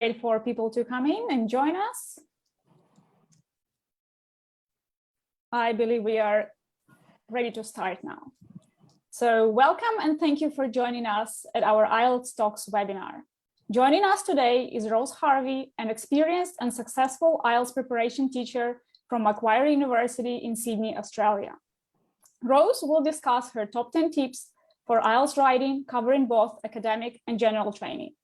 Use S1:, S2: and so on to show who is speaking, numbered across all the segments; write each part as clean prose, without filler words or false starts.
S1: wait for people to come in and join us. I believe we are ready to start now. So welcome and thank you for joining us at our IELTS Talks webinar. Joining us today is Rose Harvey, an experienced and successful IELTS preparation teacher from Macquarie University in Sydney, Australia. Rose will discuss her top 10 tips for IELTS writing, covering both academic and general training.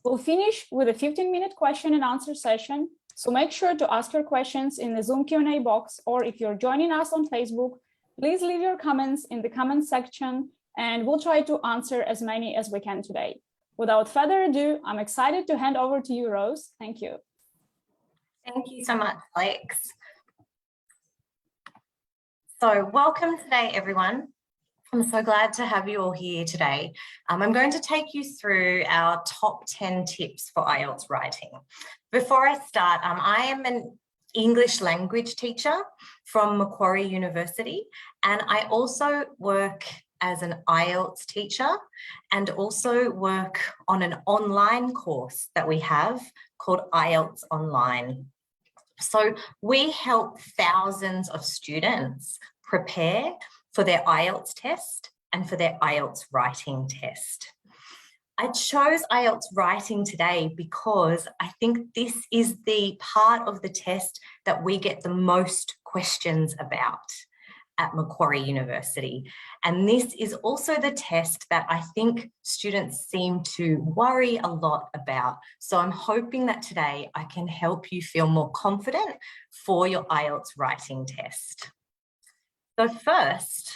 S1: We'll finish with a 15-minute question and answer session, so make sure to ask your questions in the Zoom Q&A box, or if you're joining us on Facebook, please leave your comments in the comments section and we'll try to answer as many as we can today. Without further ado, I'm excited to hand over to you, Rose. Thank you.
S2: Thank you so much, Alex. So welcome today, everyone. I'm so glad to have you all here today. I'm going to take you through our top 10 tips for IELTS writing. Before I start, I am an English language teacher from Macquarie University, and I also work as an IELTS teacher and also work on an online course that we have called IELTS Online. So we help thousands of students prepare for their IELTS test and for their IELTS writing test. I chose IELTS writing today because I think this is the part of the test that we get the most questions about at Macquarie University. And this is also the test that I think students seem to worry a lot about. So I'm hoping that today I can help you feel more confident for your IELTS writing test. So first,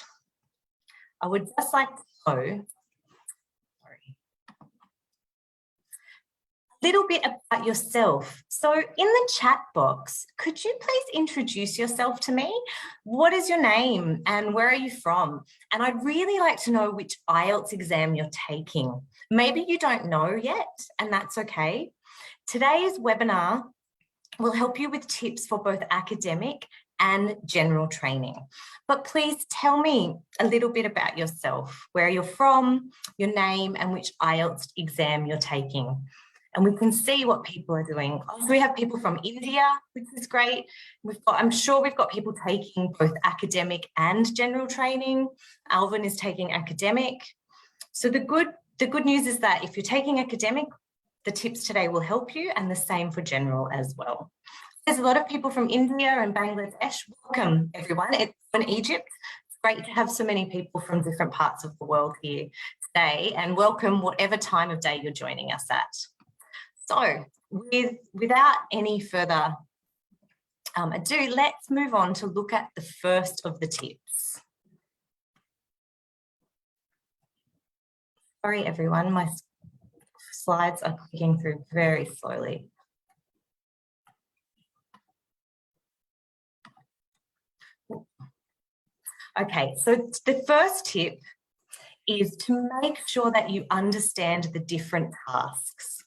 S2: I would just like to know a little bit about yourself. So in the chat box, could you please introduce yourself to me? What is your name and where are you from? And I'd really like to know which IELTS exam you're taking. Maybe you don't know yet, and that's okay. Today's webinar will help you with tips for both academic and general training. But please tell me a little bit about yourself, where you're from, your name, and which IELTS exam you're taking. And we can see what people are doing. Also, we have people from India, which is great. I'm sure we've got people taking both academic and general training. Alvin is taking academic. So the good news is that if you're taking academic, the tips today will help you, and the same for general as well. There's a lot of people from India and Bangladesh. Welcome, everyone. It's in Egypt. It's great to have so many people from different parts of the world here today, and welcome whatever time of day you're joining us at. So without any further ado, let's move on to look at the first of the tips. Sorry, everyone, my slides are clicking through very slowly. Okay, so the first tip is to make sure that you understand the different tasks.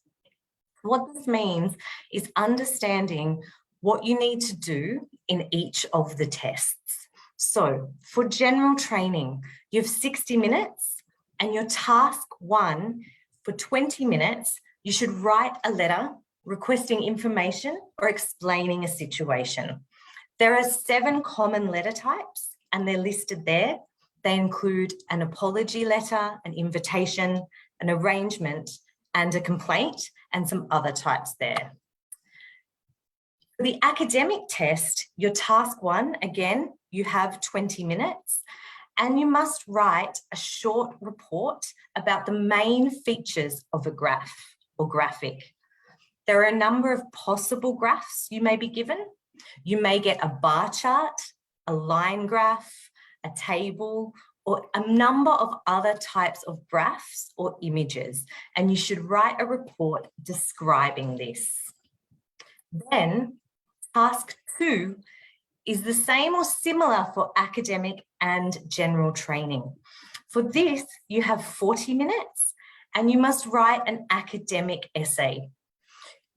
S2: What this means is understanding what you need to do in each of the tests. So for general training, you have 60 minutes and your task 1, for 20 minutes, you should write a letter requesting information or explaining a situation. There are 7 common letter types and they're listed there. They include an apology letter, an invitation, an arrangement, and a complaint, and some other types there. For the academic test, your task 1, again, you have 20 minutes, and you must write a short report about the main features of a graph or graphic. There are a number of possible graphs you may be given. You may get a bar chart, a line graph, a table, or a number of other types of graphs or images, and you should write a report describing this. Then, task 2 is the same or similar for academic and general training. For this, you have 40 minutes, and you must write an academic essay.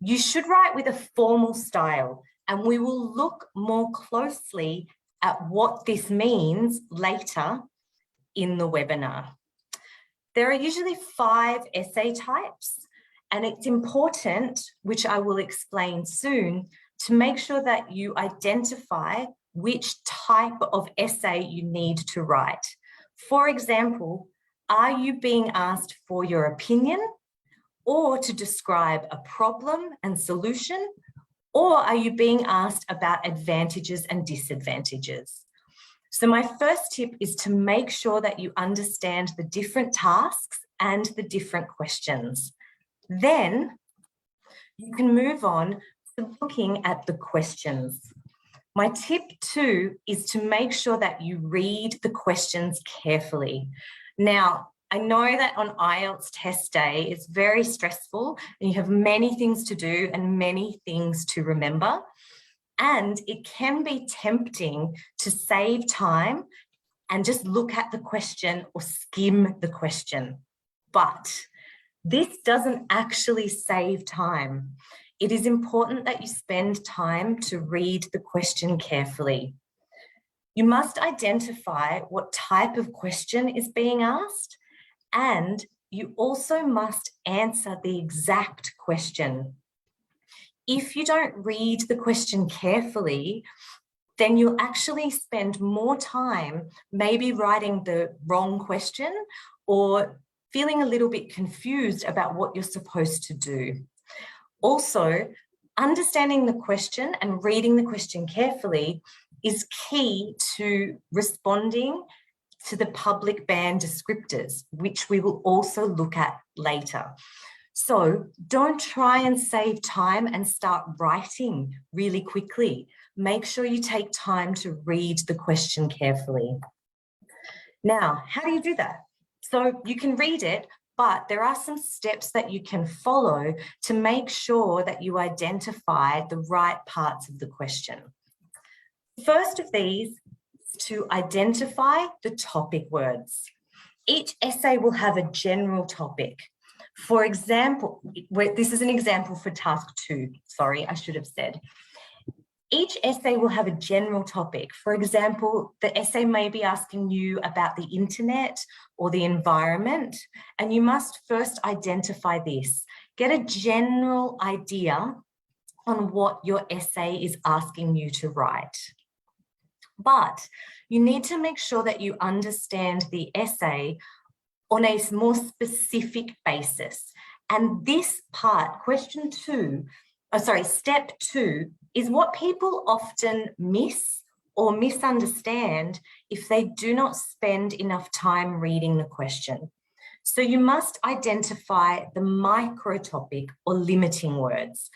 S2: You should write with a formal style, and we will look more closely at what this means later in the webinar. There are usually 5 essay types, And it's important, which I will explain soon, to make sure that you identify which type of essay you need to write. For example, are you being asked for your opinion, or to describe a problem and solution, or are you being asked about advantages and disadvantages? So my first tip is to make sure that you understand the different tasks and the different questions. Then you can move on to looking at the questions. My tip 2 is to make sure that you read the questions carefully. Now, I know that on IELTS test day, it's very stressful and you have many things to do and many things to remember. And it can be tempting to save time and just look at the question or skim the question. But this doesn't actually save time. It is important that you spend time to read the question carefully. You must identify what type of question is being asked, and you also must answer the exact question. If you don't read the question carefully, then you'll actually spend more time maybe writing the wrong question or feeling a little bit confused about what you're supposed to do. Also, understanding the question and reading the question carefully is key to responding to the public banned descriptors, which we will also look at later. So don't try and save time and start writing really quickly. Make sure you take time to read the question carefully. Now, how do you do that? So you can read it, but there are some steps that you can follow to make sure that you identify the right parts of the question. The first of these is to identify the topic words. Each essay will have a general topic. For example, this is an example for task 2. Sorry, I should have said. Each essay will have a general topic. For example, the essay may be asking you about the internet or the environment, and you must first identify this. Get a general idea on what your essay is asking you to write. But you need to make sure that you understand the essay on a more specific basis. And this part, step 2, is what people often miss or misunderstand if they do not spend enough time reading the question. So you must identify the micro topic or limiting words.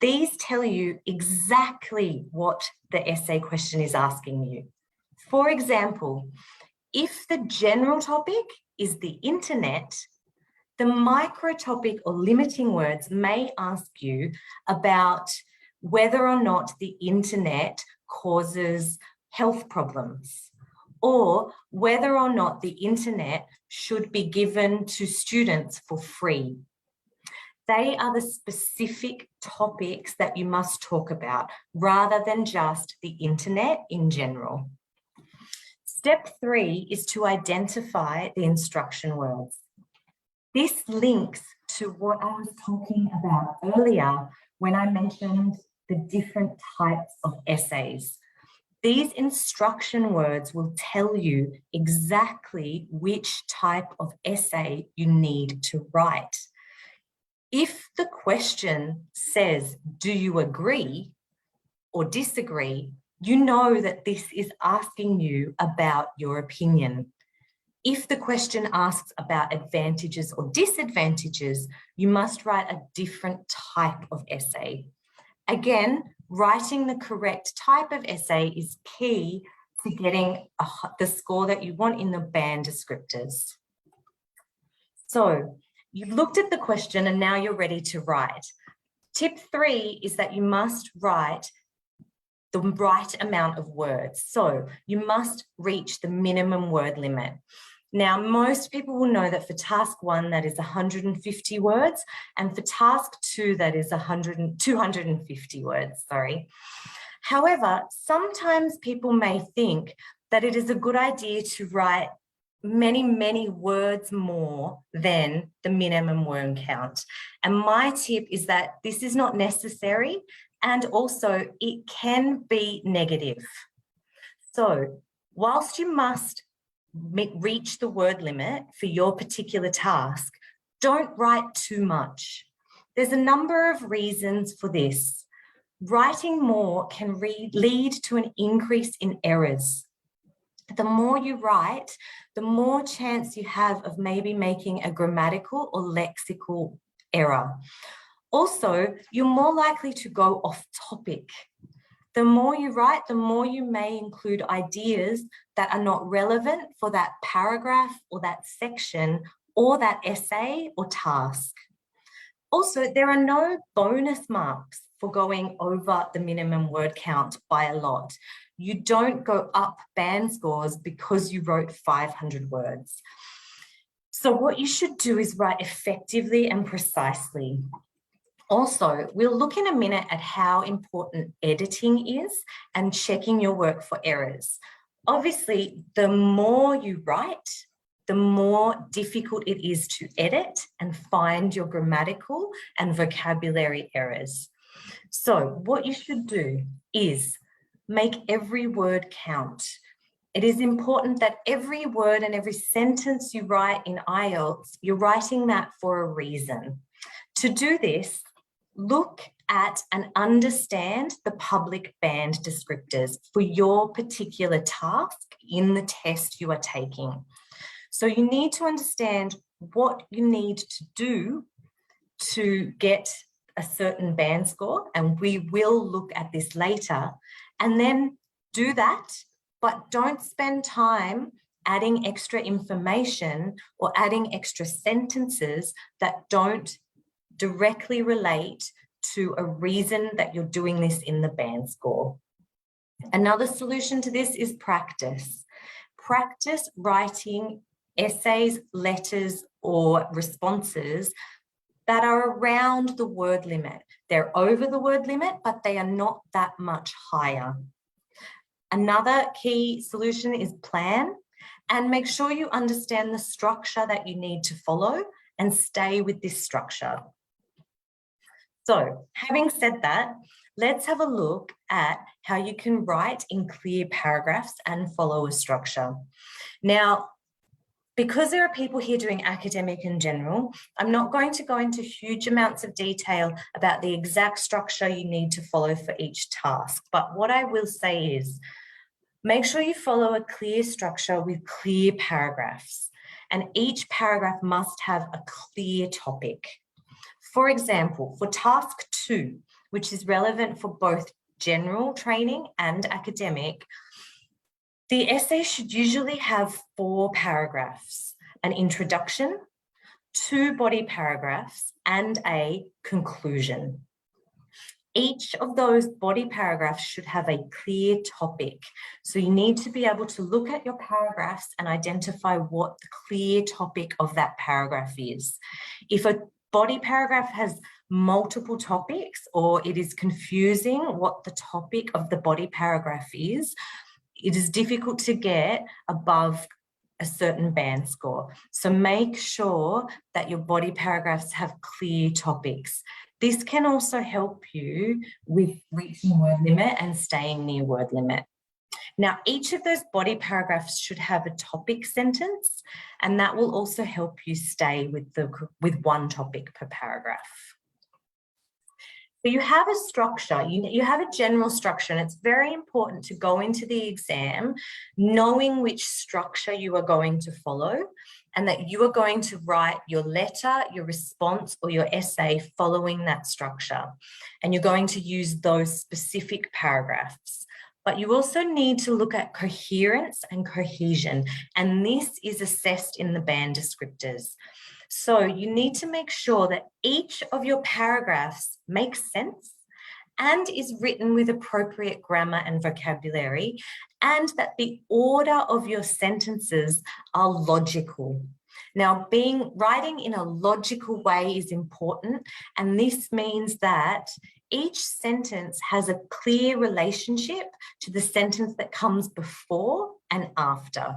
S2: These tell you exactly what the essay question is asking you. For example, if the general topic is the internet, the micro topic or limiting words may ask you about whether or not the internet causes health problems, or whether or not the internet should be given to students for free. They are the specific topics that you must talk about, rather than just the internet in general. Step 3 is to identify the instruction words. This links to what I was talking about earlier when I mentioned the different types of essays. These instruction words will tell you exactly which type of essay you need to write. If the question says, do you agree or disagree, you know that this is asking you about your opinion. If the question asks about advantages or disadvantages, you must write a different type of essay. Again, writing the correct type of essay is key to getting the score that you want in the banned descriptors. So you've looked at the question and now you're ready to write. Tip 3 is that you must write the right amount of words. So you must reach the minimum word limit. Now, most people will know that for task 1, that is 150 words, and for task 2, that is 250 words, sorry. However, sometimes people may think that it is a good idea to write many words more than the minimum word count. And my tip is that this is not necessary, and also it can be negative. So whilst you must reach the word limit for your particular task, don't write too much. There's a number of reasons for this. Writing more can lead to an increase in errors. The more you write, the more chance you have of maybe making a grammatical or lexical error. Also, you're more likely to go off topic. The more you write, the more you may include ideas that are not relevant for that paragraph or that section or that essay or task. Also, there are no bonus marks for going over the minimum word count by a lot. You don't go up band scores because you wrote 500 words. So what you should do is write effectively and precisely. Also, we'll look in a minute at how important editing is and checking your work for errors. Obviously, the more you write, the more difficult it is to edit and find your grammatical and vocabulary errors. So what you should do is make every word count. It is important that every word and every sentence you write in IELTS, you're writing that for a reason. To do this, look at and understand the public band descriptors for your particular task in the test you are taking. So you need to understand what you need to do to get a certain band score, and we will look at this later, and then do that, but don't spend time adding extra information or adding extra sentences that don't directly relate to a reason that you're doing this in the band score. Another solution to this is practice. Practice writing essays, letters, or responses that are around the word limit. They're over the word limit, but they are not that much higher. Another key solution is plan, and make sure you understand the structure that you need to follow and stay with this structure. So, having said that, let's have a look at how you can write in clear paragraphs and follow a structure. Now, because there are people here doing academic and general, I'm not going to go into huge amounts of detail about the exact structure you need to follow for each task. But what I will say is, make sure you follow a clear structure with clear paragraphs, and each paragraph must have a clear topic. For example, for task 2, which is relevant for both general training and academic, the essay should usually have 4 paragraphs: an introduction, 2 body paragraphs, and a conclusion. Each of those body paragraphs should have a clear topic. So you need to be able to look at your paragraphs and identify what the clear topic of that paragraph is. If a body paragraph has multiple topics, or it is confusing what the topic of the body paragraph is, it is difficult to get above a certain band score. So make sure that your body paragraphs have clear topics. This can also help you with reaching word limit and staying near word limit. Now, each of those body paragraphs should have a topic sentence, and that will also help you stay with one topic per paragraph. So you have a structure, you have a general structure, and it's very important to go into the exam knowing which structure you are going to follow, and that you are going to write your letter, your response, or your essay following that structure. And you're going to use those specific paragraphs. But you also need to look at coherence and cohesion, and this is assessed in the band descriptors. So you need to make sure that each of your paragraphs makes sense and is written with appropriate grammar and vocabulary, and that the order of your sentences are logical. Now, writing in a logical way is important, and this means that each sentence has a clear relationship to the sentence that comes before and after.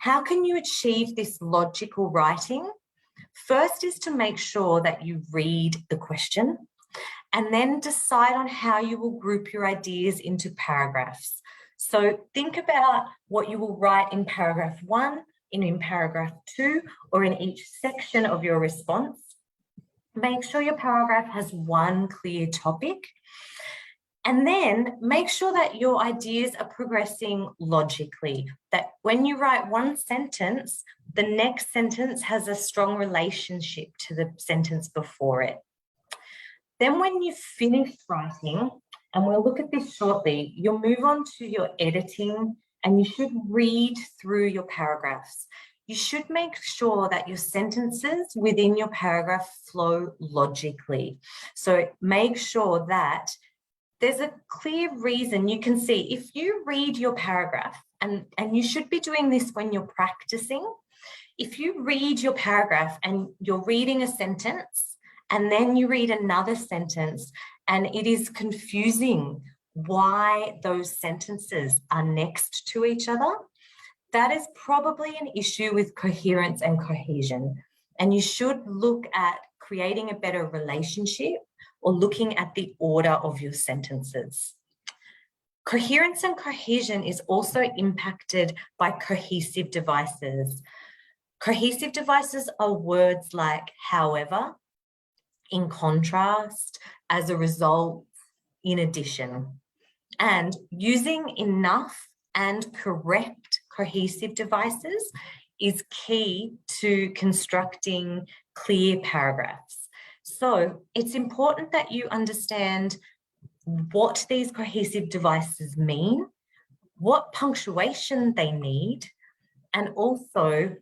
S2: How can you achieve this logical writing? First is to make sure that you read the question and then decide on how you will group your ideas into paragraphs. So think about what you will write in paragraph 1, in paragraph 2, or in each section of your response. Make sure your paragraph has one clear topic. And then make sure that your ideas are progressing logically, that when you write one sentence, the next sentence has a strong relationship to the sentence before it. Then when you've finished writing, and we'll look at this shortly, you'll move on to your editing and you should read through your paragraphs. You should make sure that your sentences within your paragraph flow logically. So make sure that there's a clear reason. You can see if you read your paragraph, and you should be doing this when you're practicing. If you read your paragraph and you're reading a sentence and then you read another sentence and it is confusing why those sentences are next to each other, that is probably an issue with coherence and cohesion. And you should look at creating a better relationship or looking at the order of your sentences. Coherence and cohesion is also impacted by cohesive devices. Cohesive devices are words like however, in contrast, as a result, in addition. And using enough and correct cohesive devices is key to constructing clear paragraphs. So it's important that you understand what these cohesive devices mean, what punctuation they need, and also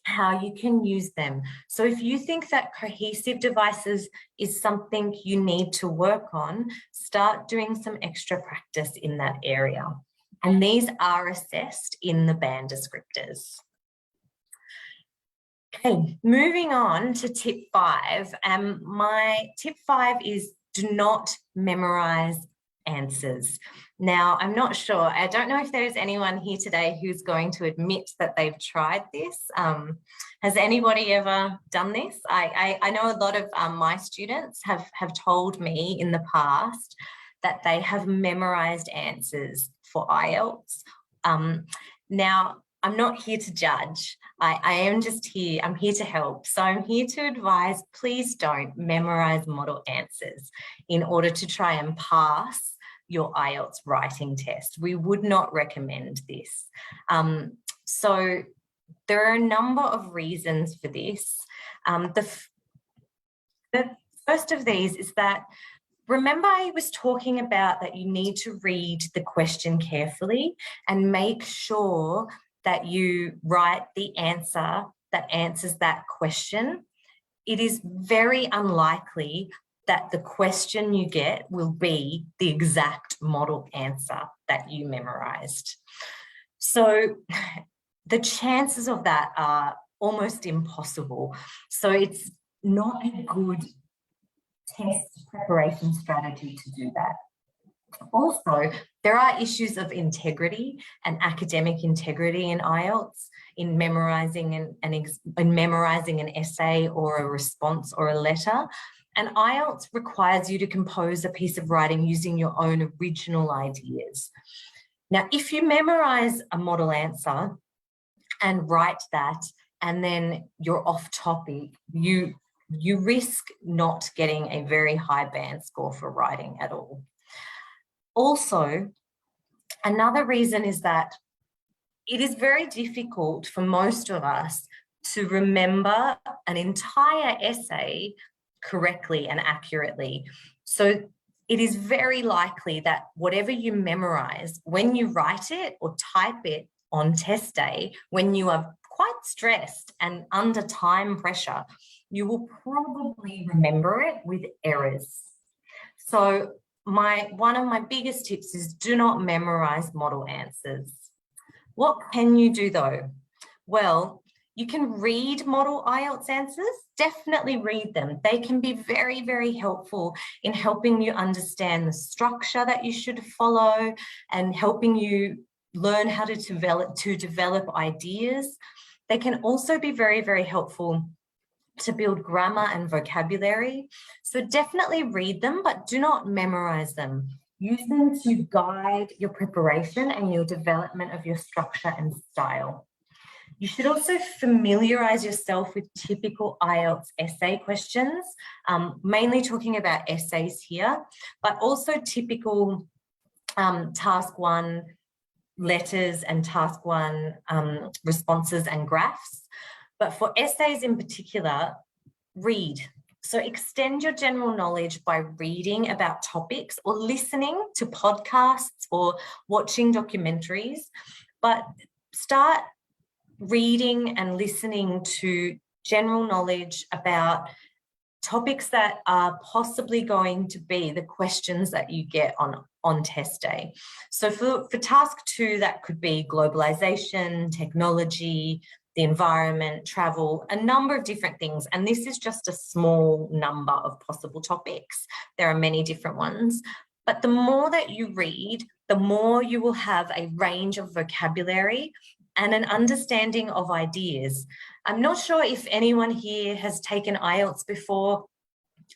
S2: how you can use them. So if you think that cohesive devices is something you need to work on, start doing some extra practice in that area. And these are assessed in the band descriptors. Okay, moving on to tip 5. My tip 5 is do not memorize answers. Now, I'm not sure. I don't know if there's anyone here today who's going to admit that they've tried this. Has anybody ever done this? I know a lot of my students have told me in the past that they have memorized answers for IELTS. Now, I'm not here to judge. I am just here. I'm here to help. So I'm here to advise, please don't memorize model answers in order to try and pass your IELTS writing test. We would not recommend this. So there are a number of reasons for this. The first of these is that, remember I was talking about that you need to read the question carefully and make sure that you write the answer that answers that question. It is very unlikely that the question you get will be the exact model answer that you memorized. So the chances of that are almost impossible. So it's not a good test preparation strategy to do that. Also, there are issues of integrity and academic integrity in IELTS, in memorizing an essay or a response or a letter. And IELTS requires you to compose a piece of writing using your own original ideas. Now, if you memorize a model answer and write that, and then you're off topic, you risk not getting a very high band score for writing at all. Also, another reason is that it is very difficult for most of us to remember an entire essay correctly and accurately. So it is very likely that whatever you memorize, when you write it or type it on test day, when you are quite stressed and under time pressure, you will probably remember it with errors. So one of my biggest tips is do not memorize model answers. What can you do though? Well, you can read model IELTS answers, definitely read them. They can be very, very helpful in helping you understand the structure that you should follow and helping you, learn how to develop ideas. They can also be very, very helpful to build grammar and vocabulary. So definitely read them, but do not memorize them. Use them to guide your preparation and your development of your structure and style. You should also familiarize yourself with typical IELTS essay questions, mainly talking about essays here, but also typical task 1 letters and task 1 responses and graphs. But for essays in particular, read. So extend your general knowledge by reading about topics or listening to podcasts or watching documentaries, but start reading and listening to general knowledge about topics that are possibly going to be the questions that you get on test day. So for task 2, that could be globalization, technology, the environment, travel, a number of different things. And this is just a small number of possible topics. There are many different ones. But the more that you read, the more you will have a range of vocabulary and an understanding of ideas. I'm not sure if anyone here has taken IELTS before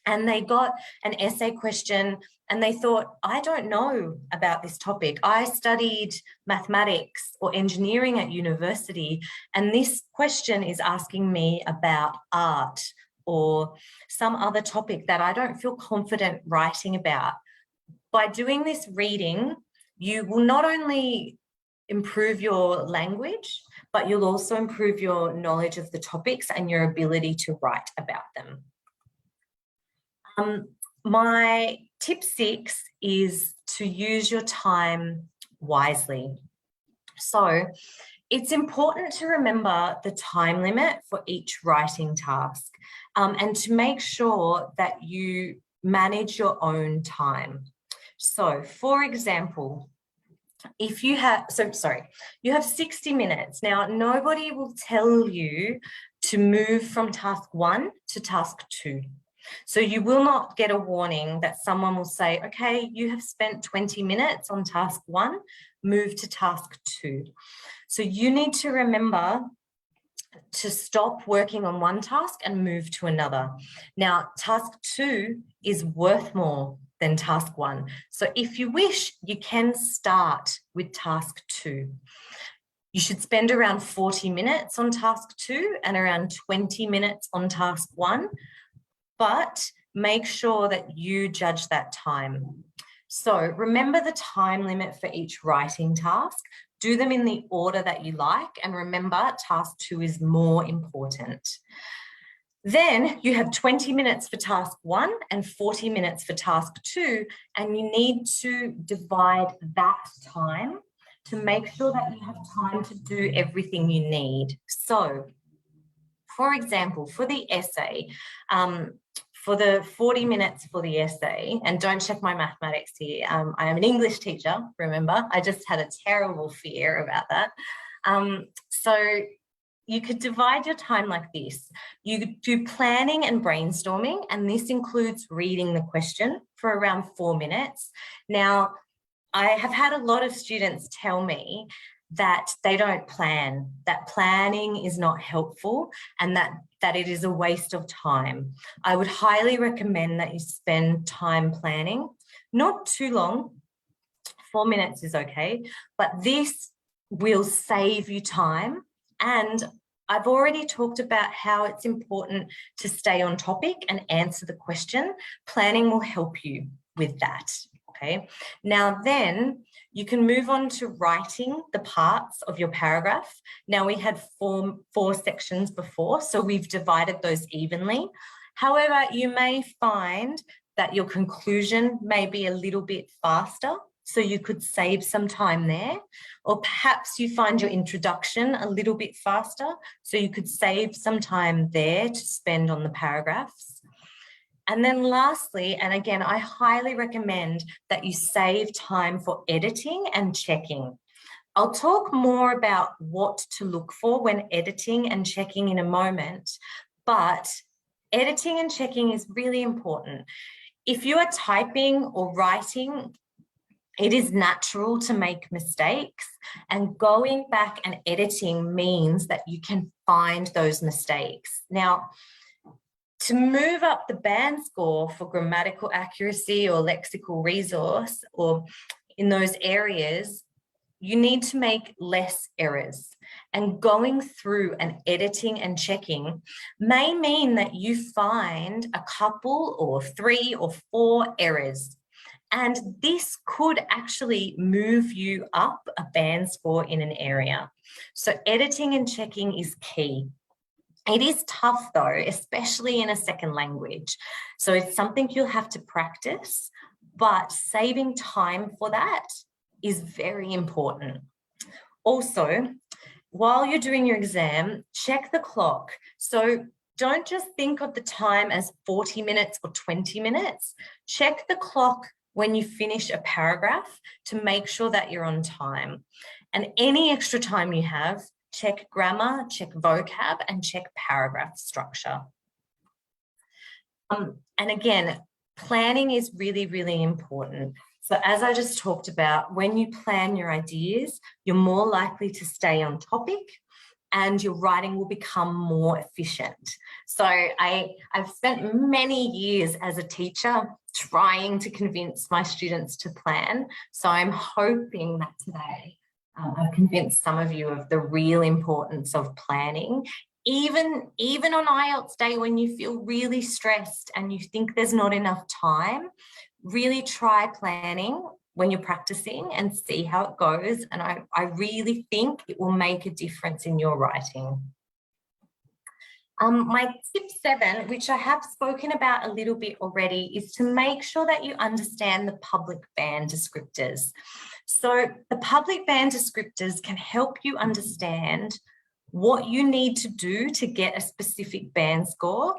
S2: and they got an essay question and they thought, I don't know about this topic. I studied mathematics or engineering at university, and this question is asking me about art or some other topic that I don't feel confident writing about. By doing this reading, you will not only improve your language, but you'll also improve your knowledge of the topics and your ability to write about them. My tip 6 is to use your time wisely. So it's important to remember the time limit for each writing task and to make sure that you manage your own time. So for example, if you have, you have 60 minutes. Now, nobody will tell you to move from task 1 to task 2. So you will not get a warning that someone will say, okay, you have spent 20 minutes on task 1, move to task 2. So you need to remember to stop working on one task and move to another. Now, task 2 is worth more than task 1. So if you wish, you can start with task 2. You should spend around 40 minutes on task 2 and around 20 minutes on task 1, but make sure that you judge that time. So remember the time limit for each writing task. Do them in the order that you like, and remember task 2 is more important. Then you have 20 minutes for task 1 and 40 minutes for task 2, and you need to divide that time to make sure that you have time to do everything you need. So, for example, for the essay, for the 40 minutes for the essay, and don't check my mathematics here, I am an English teacher, remember, I just had a terrible fear about that. So you could divide your time like this. You do planning and brainstorming, and this includes reading the question for around 4 minutes. Now, I have had a lot of students tell me that they don't plan, that planning is not helpful, and that it is a waste of time. I would highly recommend that you spend time planning, not too long, 4 minutes is okay, but this will save you time. And I've already talked about how it's important to stay on topic and answer the question. Planning will help you with that. Okay, now then you can move on to writing the parts of your paragraph. Now we had four sections before, so we've divided those evenly. However, you may find that your conclusion may be a little bit faster, so you could save some time there, or perhaps you find your introduction a little bit faster, so you could save some time there to spend on the paragraphs. And then lastly, and again, I highly recommend that you save time for editing and checking. I'll talk more about what to look for when editing and checking in a moment, but editing and checking is really important. If you are typing or writing It is natural to make mistakes, and going back and editing means that you can find those mistakes. Now, to move up the band score for grammatical accuracy or lexical resource or in those areas, you need to make less errors. And going through and editing and checking may mean that you find a couple or 3 or 4 errors. And this could actually move you up a band score in an area. So editing and checking is key. It is tough though, especially in a second language. So it's something you'll have to practice, but saving time for that is very important. Also, while you're doing your exam, check the clock. So don't just think of the time as 40 minutes or 20 minutes. Check the clock when you finish a paragraph to make sure that you're on time. And any extra time you have, check grammar, check vocab, and check paragraph structure. And again, planning is really, really important. So as I just talked about, when you plan your ideas, you're more likely to stay on topic and your writing will become more efficient. So I've spent many years as a teacher trying to convince my students to plan. So I'm hoping that today I've convinced some of you of the real importance of planning. Even on IELTS day when you feel really stressed and you think there's not enough time, really try planning when you're practicing and see how it goes. And I really think it will make a difference in your writing. My tip 7, which I have spoken about a little bit already, is to make sure that you understand the public band descriptors. So the public band descriptors can help you understand what you need to do to get a specific band score,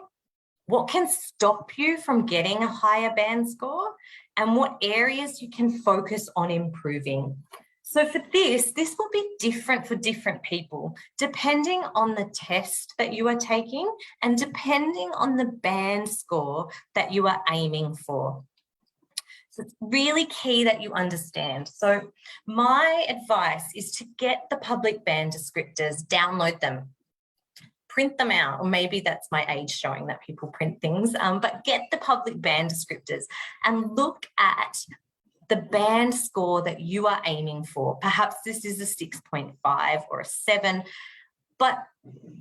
S2: what can stop you from getting a higher band score, and what areas you can focus on improving. So for this will be different for different people, depending on the test that you are taking and depending on the band score that you are aiming for. So it's really key that you understand. So my advice is to get the public band descriptors, download them, print them out, or maybe that's my age showing that people print things, but get the public band descriptors and look at the band score that you are aiming for. Perhaps this is a 6.5 or a 7, but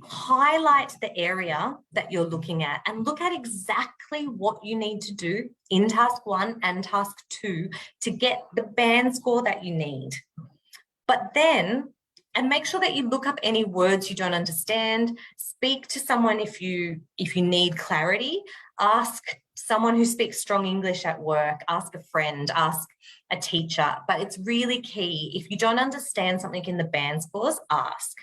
S2: highlight the area that you're looking at and look at exactly what you need to do in task 1 and task 2 to get the band score that you need. But then, and make sure that you look up any words you don't understand, speak to someone if you need clarity, ask someone who speaks strong English at work, ask a friend, ask a teacher. But it's really key. If you don't understand something in the band scores, ask.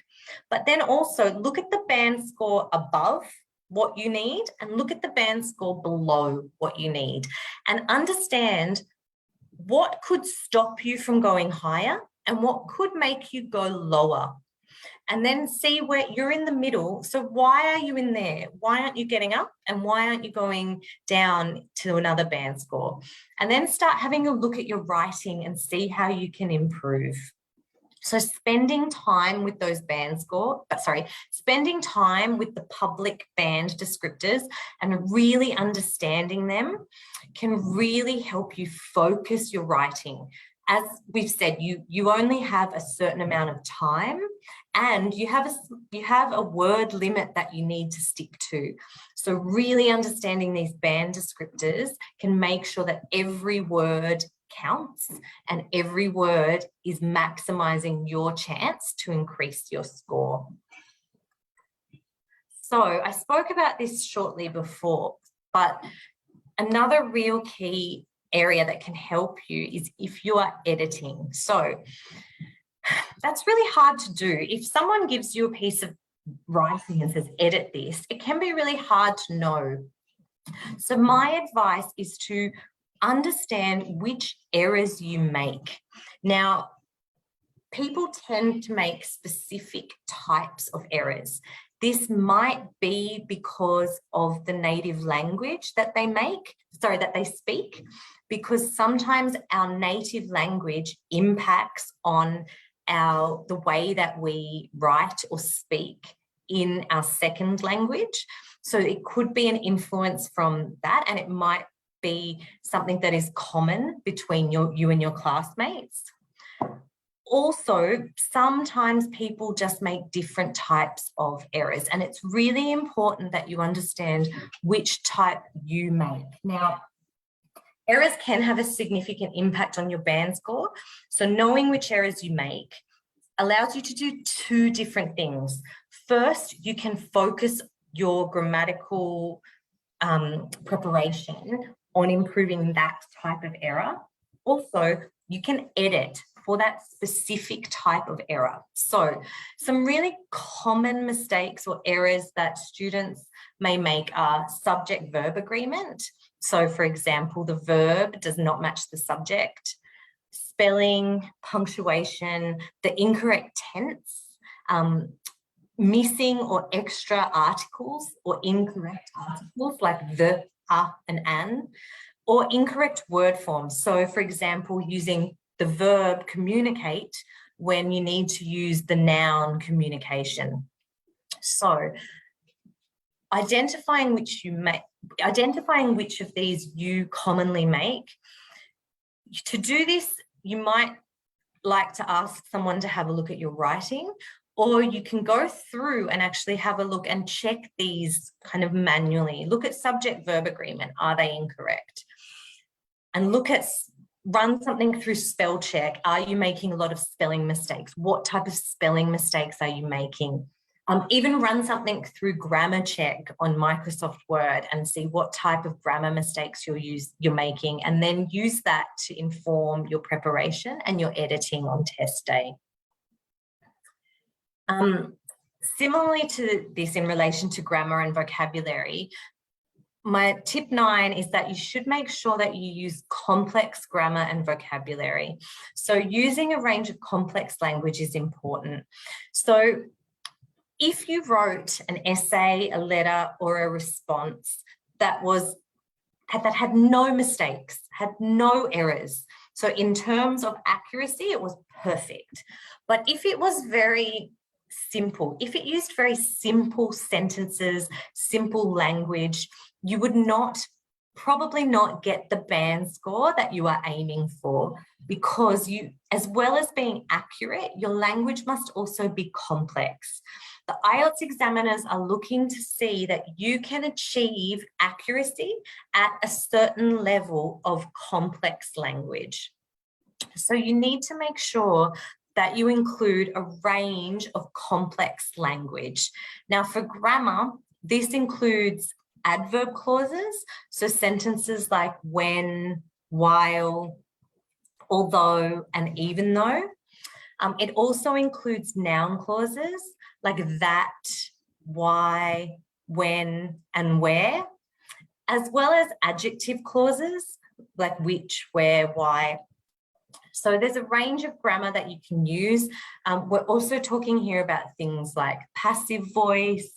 S2: But then also look at the band score above what you need and look at the band score below what you need and understand what could stop you from going higher and what could make you go lower. And then see where you're in the middle. So why are you in there? Why aren't you getting up? And why aren't you going down to another band score? And then start having a look at your writing and see how you can improve. So spending time with those spending time with the public band descriptors and really understanding them can really help you focus your writing. As we've said, you only have a certain amount of time and you have a word limit that you need to stick to. So really understanding these band descriptors can make sure that every word counts and every word is maximizing your chance to increase your score. So I spoke about this shortly before, but another real key area that can help you is if you are editing. So that's really hard to do. If someone gives you a piece of writing and says, edit this, it can be really hard to know. So my advice is to understand which errors you make. Now, people tend to make specific types of errors. This might be because of the native language that they speak, because sometimes our native language impacts on the way that we write or speak in our second language. So it could be an influence from that, and it might be something that is common between you and your classmates. Also, sometimes people just make different types of errors, and it's really important that you understand which type you make. Now, errors can have a significant impact on your band score. So knowing which errors you make allows you to do two different things. First, you can focus your grammatical preparation on improving that type of error. Also, you can edit for that specific type of error. So some really common mistakes or errors that students may make are subject-verb agreement. So for example, the verb does not match the subject, spelling, punctuation, the incorrect tense, missing or extra articles or incorrect articles like the, and an, or incorrect word forms. So for example, using the verb communicate when you need to use the noun communication. So identifying which of these you commonly make. To do this, you might like to ask someone to have a look at your writing, or you can go through and actually have a look and check these kind of manually. Look at subject-verb agreement. Are they incorrect? And run something through spell check. Are you making a lot of spelling mistakes? What type of spelling mistakes are you making? Even run something through grammar check on Microsoft Word and see what type of grammar mistakes you're making, and then use that to inform your preparation and your editing on test day. Similarly to this in relation to grammar and vocabulary, my tip 9 is that you should make sure that you use complex grammar and vocabulary. So using a range of complex language is important. So if you wrote an essay, a letter, or a response that had no mistakes, had no errors, so in terms of accuracy, it was perfect. But if it was very simple, if it used very simple sentences, simple language, you would probably not get the band score that you are aiming for, because as well as being accurate, your language must also be complex. The IELTS examiners are looking to see that you can achieve accuracy at a certain level of complex language. So you need to make sure that you include a range of complex language. Now for grammar, this includes adverb clauses, so sentences like when, while, although, and even though. It also includes noun clauses like that, why, when, and where, as well as adjective clauses like which, where, why. So there's a range of grammar that you can use. We're also talking here about things like passive voice,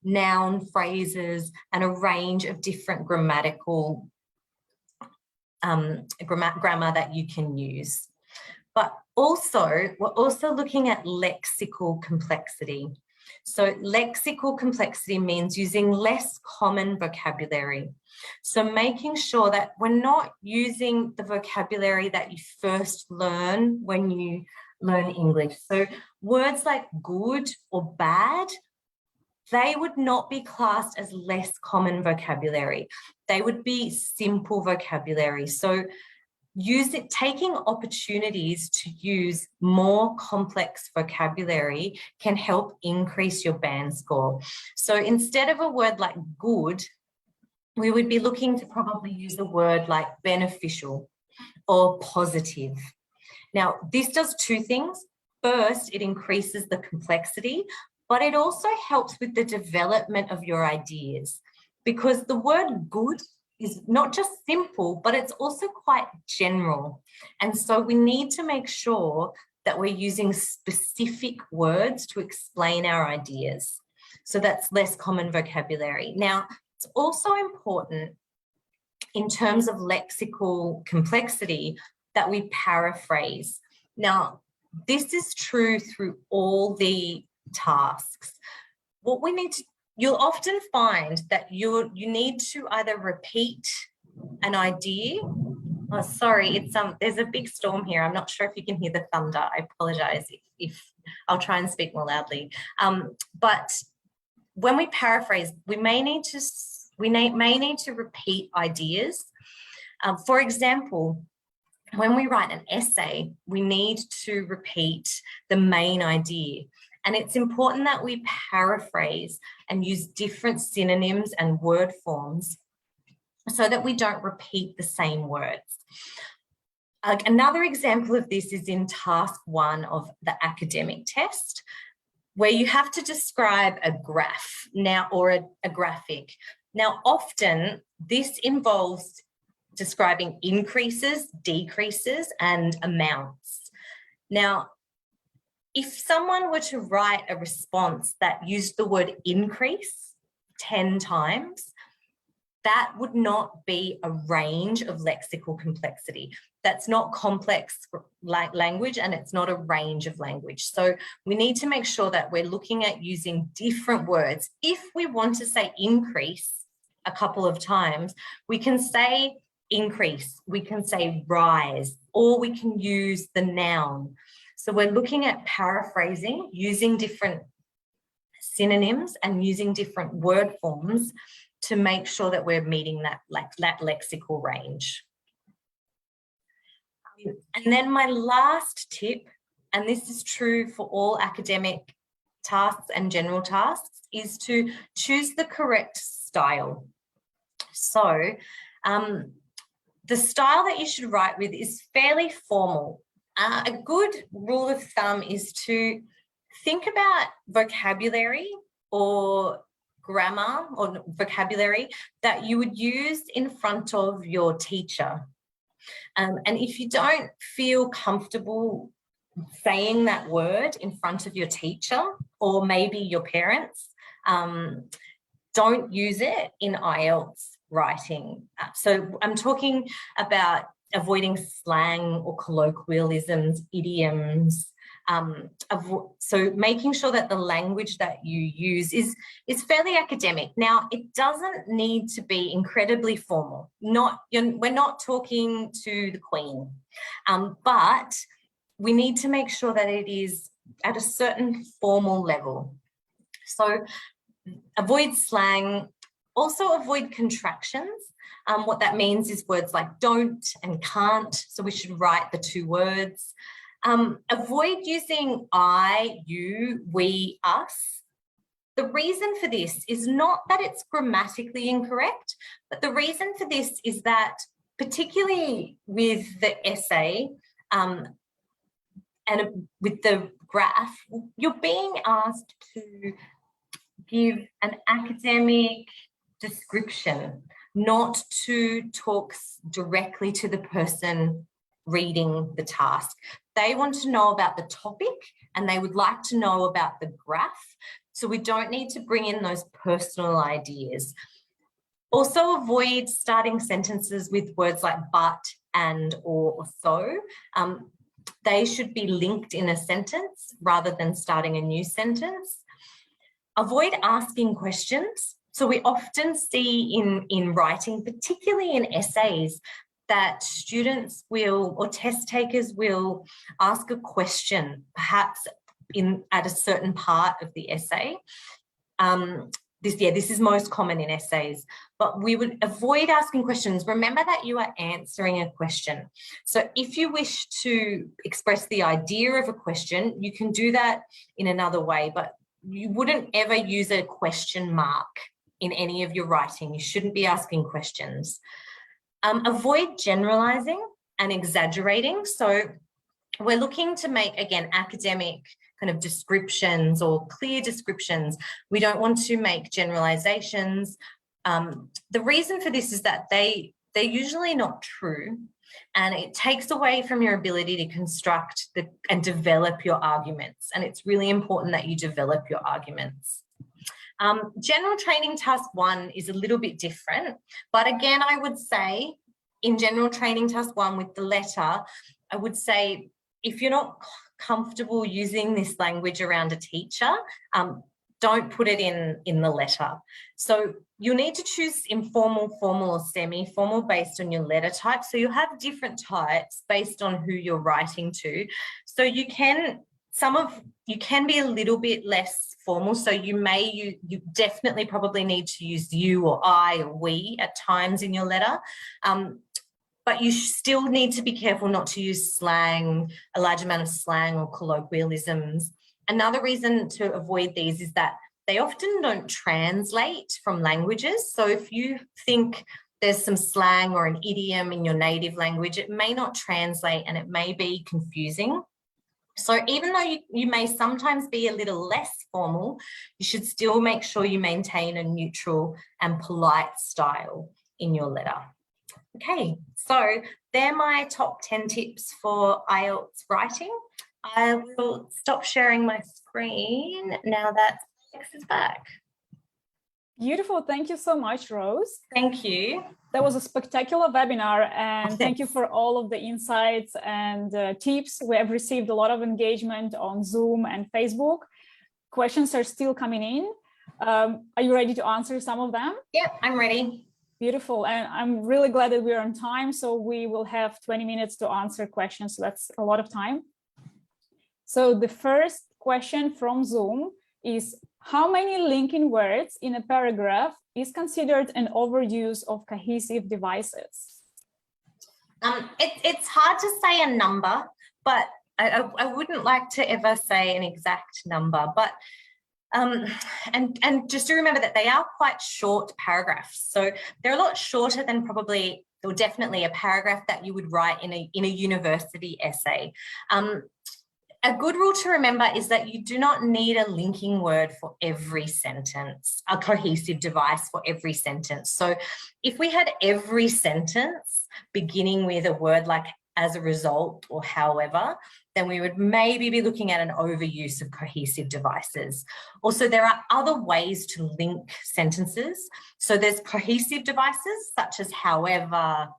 S2: noun phrases, and a range of different grammatical grammar that you can use. But also, we're also looking at lexical complexity. So lexical complexity means using less common vocabulary. So making sure that we're not using the vocabulary that you first learn when you learn English. So words like good or bad, they would not be classed as less common vocabulary. They would be simple vocabulary. So taking opportunities to use more complex vocabulary can help increase your band score. So instead of a word like good, we would be looking to probably use a word like beneficial or positive. Now, this does two things. First, it increases the complexity, but it also helps with the development of your ideas, because the word good is not just simple, but it's also quite general. And so we need to make sure that we're using specific words to explain our ideas. So that's less common vocabulary. Now, it's also important in terms of lexical complexity that we paraphrase. Now, this is true through all the tasks. What we need to, you'll often find that you need to either repeat an idea. Oh, sorry, there's a big storm here. I'm not sure if you can hear the thunder. I apologize if I'll try and speak more loudly. But when we paraphrase, we may need to repeat ideas. For example, when we write an essay, we need to repeat the main idea. And it's important that we paraphrase and use different synonyms and word forms so that we don't repeat the same words. Another example of this is in task 1 of the academic test, where you have to describe a graph now, or a graphic. Now, often this involves describing increases, decreases, and amounts. Now, if someone were to write a response that used the word increase 10 times, that would not be a range of lexical complexity. That's not complex language, and it's not a range of language. So we need to make sure that we're looking at using different words. If we want to say increase a couple of times, we can say increase, we can say rise, or we can use the noun. So we're looking at paraphrasing, using different synonyms and using different word forms to make sure that we're meeting that lexical range. And then my last tip, and this is true for all academic tasks and general tasks, is to choose the correct style. So the style that you should write with is fairly formal. A good rule of thumb is to think about vocabulary or grammar or vocabulary that you would use in front of your teacher. And if you don't feel comfortable saying that word in front of your teacher or maybe your parents, don't use it in IELTS writing. So I'm talking about avoiding slang or colloquialisms, idioms. So making sure that the language that you use is fairly academic. Now, it doesn't need to be incredibly formal. We're not talking to the Queen, but we need to make sure that it is at a certain formal level. So avoid slang, also avoid contractions. What that means is words like don't and can't, so we should write the two words. Avoid using I, you, we, us. The reason for this is not that it's grammatically incorrect, but the reason for this is that, particularly with the essay and with the graph, you're being asked to give an academic description, not to talk directly to the person reading the task. They want to know about the topic and they would like to know about the graph. So we don't need to bring in those personal ideas. Also avoid starting sentences with words like but, and, or so. They should be linked in a sentence rather than starting a new sentence. Avoid asking questions. So we often see in writing, particularly in essays, that students will, or test takers will ask a question, perhaps at a certain part of the essay. This is most common in essays, but we would avoid asking questions. Remember that you are answering a question. So if you wish to express the idea of a question, you can do that in another way, but you wouldn't ever use a question mark in any of your writing. You shouldn't be asking questions. Avoid generalizing and exaggerating. So we're looking to make, again, academic kind of descriptions or clear descriptions. We don't want to make generalizations. The reason for this is that they're usually not true, and it takes away from your ability to construct and develop your arguments. And it's really important that you develop your arguments. General training task 1 is a little bit different, but again, I would say in general training task 1 with the letter, I would say if you're not comfortable using this language around a teacher, don't put it in the letter. So you'll need to choose informal, formal or semi-formal based on your letter type. So you'll have different types based on who you're writing to. So you can be a little bit less formal. So you definitely probably need to use you or I or we at times in your letter. But you still need to be careful not to use slang, a large amount of slang or colloquialisms. Another reason to avoid these is that they often don't translate from languages. So if you think there's some slang or an idiom in your native language, it may not translate and it may be confusing. So even though you may sometimes be a little less formal, you should still make sure you maintain a neutral and polite style in your letter. Okay, so they're my top 10 tips for IELTS writing. I will stop sharing my screen now that Alex is back.
S1: Beautiful. Thank you so much, Rose.
S2: Thank you.
S1: That was a spectacular webinar, and thank you for all of the insights and tips. We have received a lot of engagement on Zoom and Facebook. Questions are still coming in. Are you ready to answer some of them?
S2: Yep, I'm ready.
S1: Beautiful. And I'm really glad that we're on time. So we will have 20 minutes to answer questions. So that's a lot of time. So the first question from Zoom is, how many linking words in a paragraph is considered an overuse of cohesive devices?
S2: It's hard to say a number, but I wouldn't like to ever say an exact number, but and just to remember that they are quite short paragraphs. So they're a lot shorter than probably, or definitely a paragraph that you would write in a university essay. A good rule to remember is that you do not need a linking word for every sentence, a cohesive device for every sentence. So if we had every sentence beginning with a word like as a result or however, then we would maybe be looking at an overuse of cohesive devices. Also, there are other ways to link sentences. So there's cohesive devices such as however,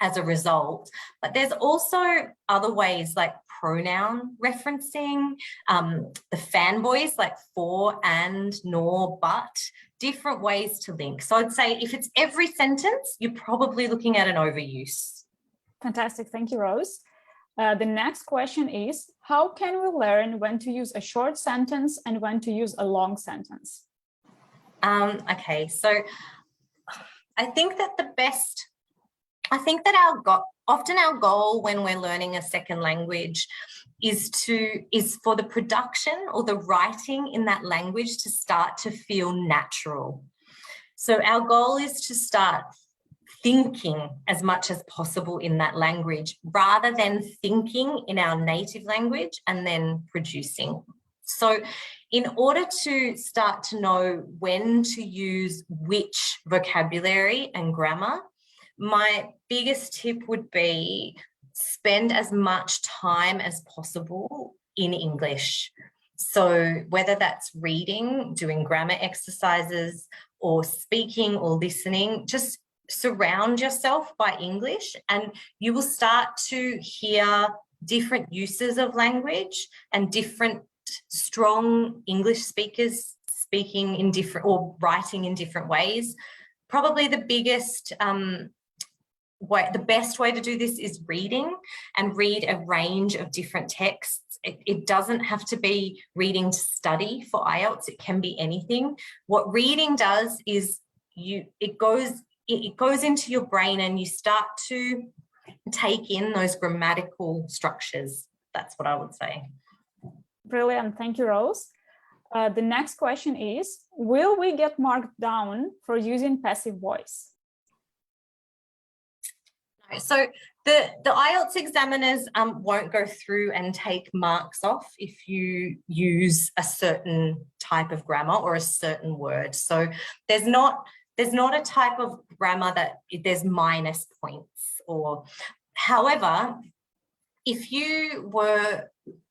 S2: as a result, but there's also other ways like pronoun referencing, the fanboys like for, and, nor, but, different ways to link. So I'd say if it's every sentence, you're probably looking at an overuse.
S1: Fantastic. Thank you, Rose. The next question is, how can we learn when to use a short sentence and when to use a long sentence?
S2: Okay, so I think that often our goal when we're learning a second language is for the production or the writing in that language to start to feel natural. So our goal is to start thinking as much as possible in that language rather than thinking in our native language and then producing. So in order to start to know when to use which vocabulary and grammar, my biggest tip would be spend as much time as possible in English. So whether that's reading, doing grammar exercises, or speaking or listening, just surround yourself by English and you will start to hear different uses of language and different strong English speakers speaking in different or writing in different ways. Probably the biggest the best way to do this is reading, and read a range of different texts. It doesn't have to be reading to study for IELTS. It can be anything. What reading does is it goes into your brain and you start to take in those grammatical structures. That's what I would say.
S1: Brilliant. Thank you, Rose. The next question is, will we get marked down for using passive voice?
S2: So the IELTS examiners won't go through and take marks off if you use a certain type of grammar or a certain word. So there's not a type of grammar that there's minus points or, however, if you were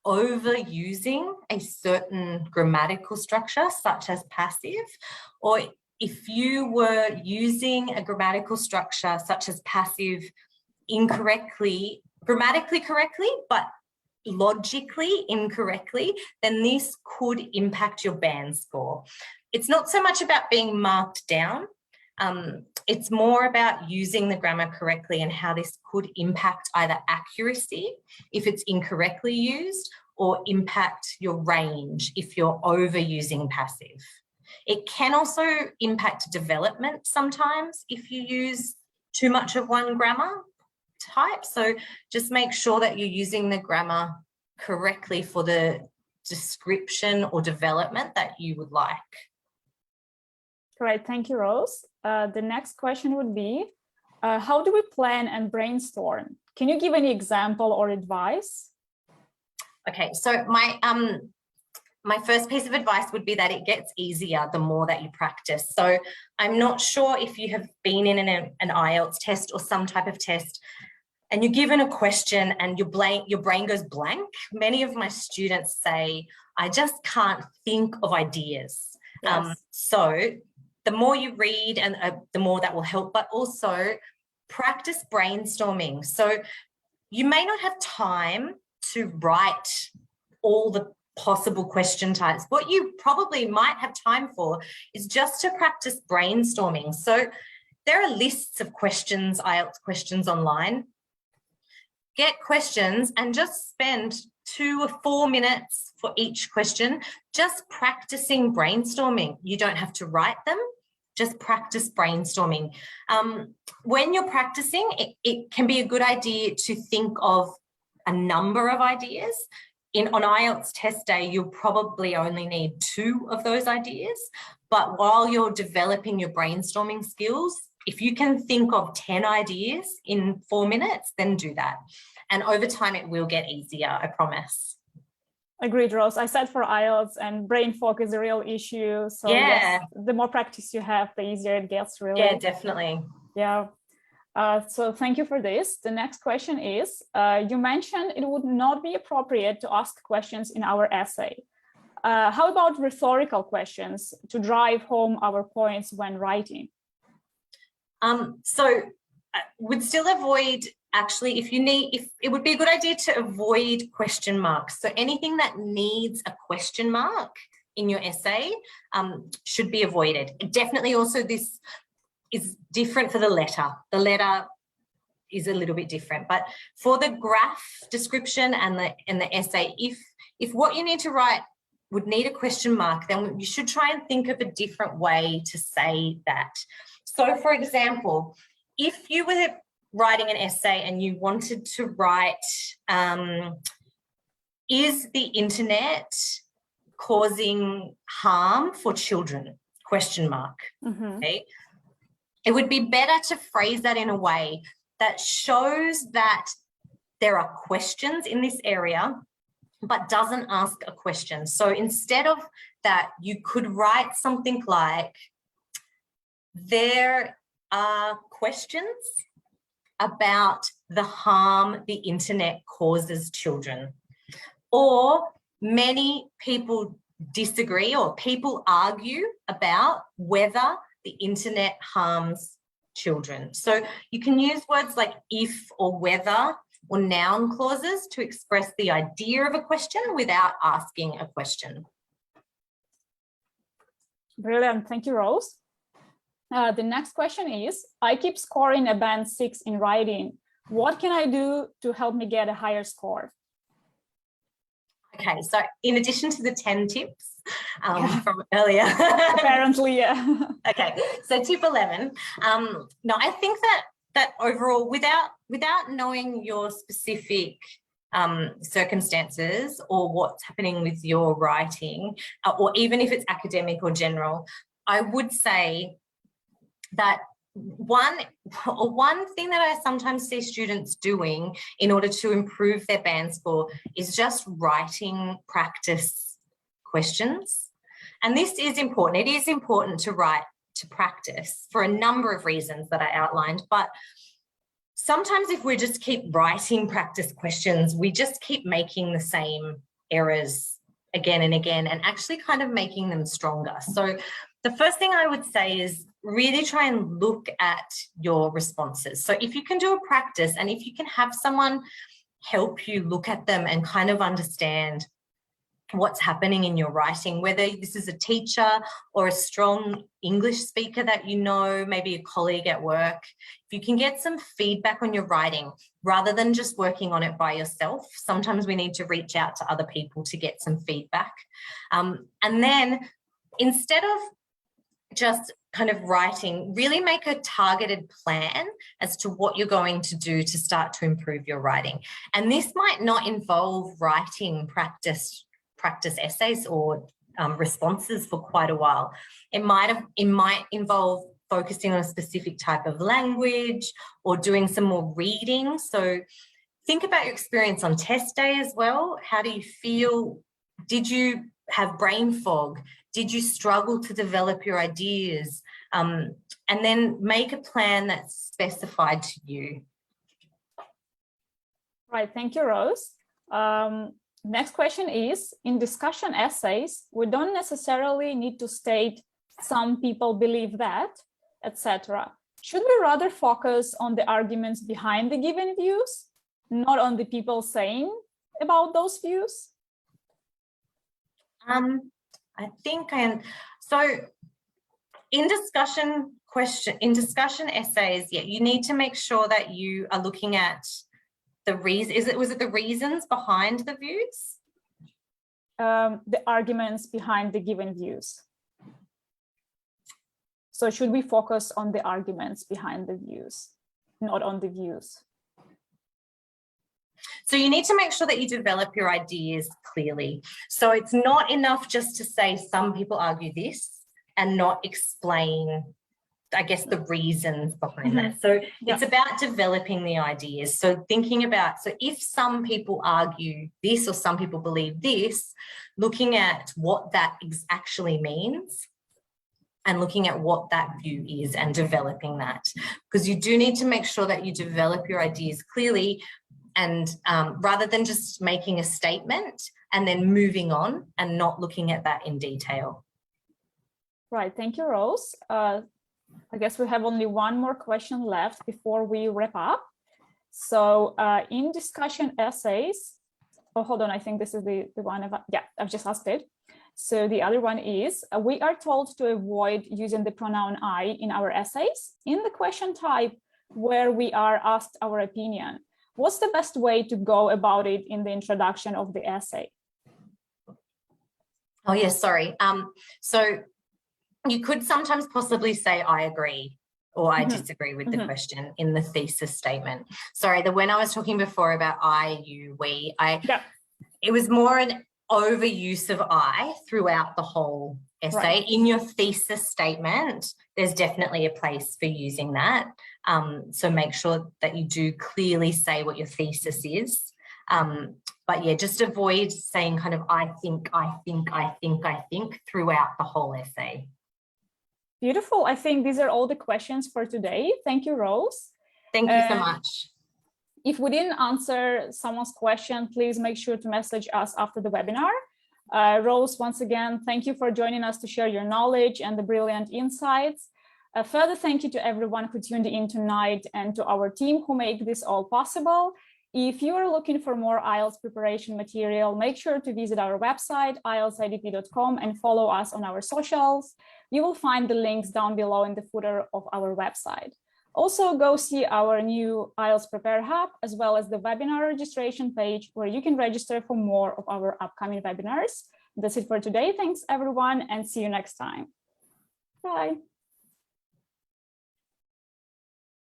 S2: overusing a certain grammatical structure, such as passive, or if you were using a grammatical structure such as passive incorrectly, grammatically correctly, but logically incorrectly, then this could impact your band score. It's not so much about being marked down. It's more about using the grammar correctly and how this could impact either accuracy if it's incorrectly used, or impact your range if you're overusing passive. It can also impact development sometimes if you use too much of one grammar type. So just make sure that you're using the grammar correctly for the description or development that you would like.
S1: Great, thank you, Rose. The next question would be, how do we plan and brainstorm? Can you give any example or advice?
S2: Okay, so my first piece of advice would be that it gets easier the more that you practice. So I'm not sure if you have been in an IELTS test or some type of test and you're given a question and your brain goes blank. Many of my students say, I just can't think of ideas. Yes. So the more you read, and the more that will help, but also practice brainstorming. So you may not have time to write all the possible question types. What you probably might have time for is just to practice brainstorming. So there are lists of questions, IELTS questions online. Get questions and just spend 2 or 4 minutes for each question, just practicing brainstorming. You don't have to write them, just practice brainstorming. When you're practicing, it can be a good idea to think of a number of ideas. On IELTS test day, you'll probably only need 2 of those ideas. But while you're developing your brainstorming skills, if you can think of 10 ideas in 4 minutes, then do that. And over time, it will get easier, I promise.
S1: Agreed, Rose. I said for IELTS, and brain fog is a real issue. So
S2: yeah,
S1: yes, the more practice you have, the easier it gets, really.
S2: Yeah, definitely.
S1: Yeah. So thank you for this. The next question is, you mentioned it would not be appropriate to ask questions in our essay. How about rhetorical questions to drive home our points when writing?
S2: So would still avoid, actually, if it would be a good idea to avoid question marks. So anything that needs a question mark in your essay should be avoided. Definitely also this is different for the letter. The letter is a little bit different, but for the graph description and the essay, if what you need to write would need a question mark, then you should try and think of a different way to say that. So for example, if you were writing an essay and you wanted to write, is the internet causing harm for children? Question mark. Mm-hmm. Okay. It would be better to phrase that in a way that shows that there are questions in this area, but doesn't ask a question. So instead of that, you could write something like, there are questions about the harm the internet causes children. Or many people disagree, or people argue about whether the internet harms children. So you can use words like if or whether or noun clauses to express the idea of a question without asking a question.
S1: Brilliant. Thank you, Rose. The next question is, I keep scoring a band 6 in writing. What can I do to help me get a higher score?
S2: Okay, so in addition to the 10 tips from earlier.
S1: Apparently, yeah.
S2: Okay, so tip 11. No, I think that overall, without knowing your specific circumstances or what's happening with your writing, or even if it's academic or general, I would say that one thing that I sometimes see students doing in order to improve their band score is just writing practice questions. And this is important. It is important to write to practice for a number of reasons that I outlined. But sometimes if we just keep writing practice questions, we just keep making the same errors again and again and actually kind of making them stronger. So the first thing I would say is really try and look at your responses. So if you can do a practice and if you can have someone help you look at them and kind of understand what's happening in your writing, whether this is a teacher or a strong English speaker that you know, maybe a colleague at work, if you can get some feedback on your writing rather than just working on it by yourself. Sometimes we need to reach out to other people to get some feedback. And then instead of just kind of writing, really make a targeted plan as to what you're going to do to start to improve your writing. And this might not involve writing practice essays or responses for quite a while. It might involve focusing on a specific type of language or doing some more reading. So think about your experience on test day as well. How do you feel? Did you have brain fog? Did you struggle to develop your ideas? And then make a plan that's specified to you.
S1: Right, thank you, Rose. Next question is, in discussion essays, we don't necessarily need to state some people believe that, etc. Should we rather focus on the arguments behind the given views, not on the people saying about those views?
S2: I think so in discussion essays, yeah, you need to make sure that you are looking at the reason. Was it the reasons behind the views?
S1: The arguments behind the given views. So should we focus on the arguments behind the views, not on the views?
S2: So you need to make sure that you develop your ideas clearly. So it's not enough just to say some people argue this and not explain, I guess, the reasons behind that. So it's about developing the ideas. So thinking about, so if some people argue this or some people believe this, looking at what that actually means and looking at what that view is and developing that. Because you do need to make sure that you develop your ideas clearly and rather than just making a statement and then moving on and not looking at that in detail.
S1: Right, thank you, Rose. I guess we have only one more question left before we wrap up. So in discussion essays, oh, hold on, I think this is the one, I've just asked it. So the other one is, we are told to avoid using the pronoun I in our essays in the question type where we are asked our opinion. What's the best way to go about it in the introduction of the essay?
S2: Oh, yes, sorry. So you could sometimes possibly say, I agree, or I disagree with the question in the thesis statement. Sorry, when I was talking before about I, you, we, it was more an overuse of I throughout the whole essay. Right. In your thesis statement, there's definitely a place for using that. So make sure that you do clearly say what your thesis is. But yeah, just avoid saying kind of I think throughout the whole essay.
S1: Beautiful. I think these are all the questions for today. Thank you, Rose.
S2: Thank you so much.
S1: If we didn't answer someone's question, please make sure to message us after the webinar. Rose, once again, thank you for joining us to share your knowledge and the brilliant insights. A further thank you to everyone who tuned in tonight and to our team who make this all possible. If you are looking for more IELTS preparation material, make sure to visit our website, IELTSIDP.com, and follow us on our socials. You will find the links down below in the footer of our website. Also, go see our new IELTS Prepare Hub, as well as the webinar registration page, where you can register for more of our upcoming webinars. That's it for today. Thanks, everyone, and see you next time. Bye.